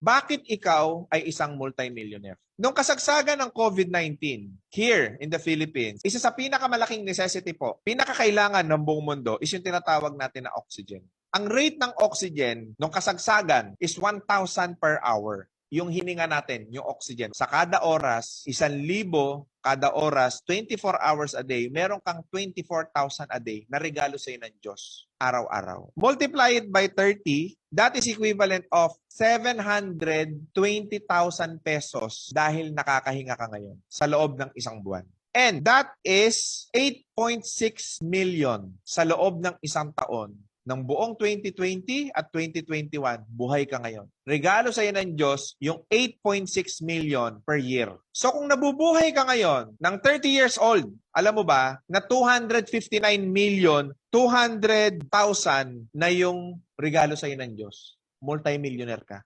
bakit ikaw ay isang multimillionaire? Nung kasagsagan ng COVID-19 here in the Philippines, isa sa pinakamalaking necessity po, pinakakailangan ng buong mundo is yung tinatawag natin na oxygen. Ang rate ng oxygen nung kasagsagan is 1,000 per hour. Yung hininga natin, yung oxygen. Sa kada oras, 1,000 kada oras, 24 hours a day, meron kang 24,000 a day na regalo sa iyo ng Diyos araw-araw. Multiply it by 30, that is equivalent of 720,000 pesos dahil nakakahinga ka ngayon sa loob ng isang buwan. And that is 8.6 million sa loob ng isang taon. Ng buong 2020 at 2021, buhay ka ngayon. Regalo sa iyo ng Diyos yung 8.6 million per year. So kung nabubuhay ka ngayon ng 30 years old, alam mo ba na 259,200,000 na yung regalo sa iyo ng Diyos. Multi-millionaire ka.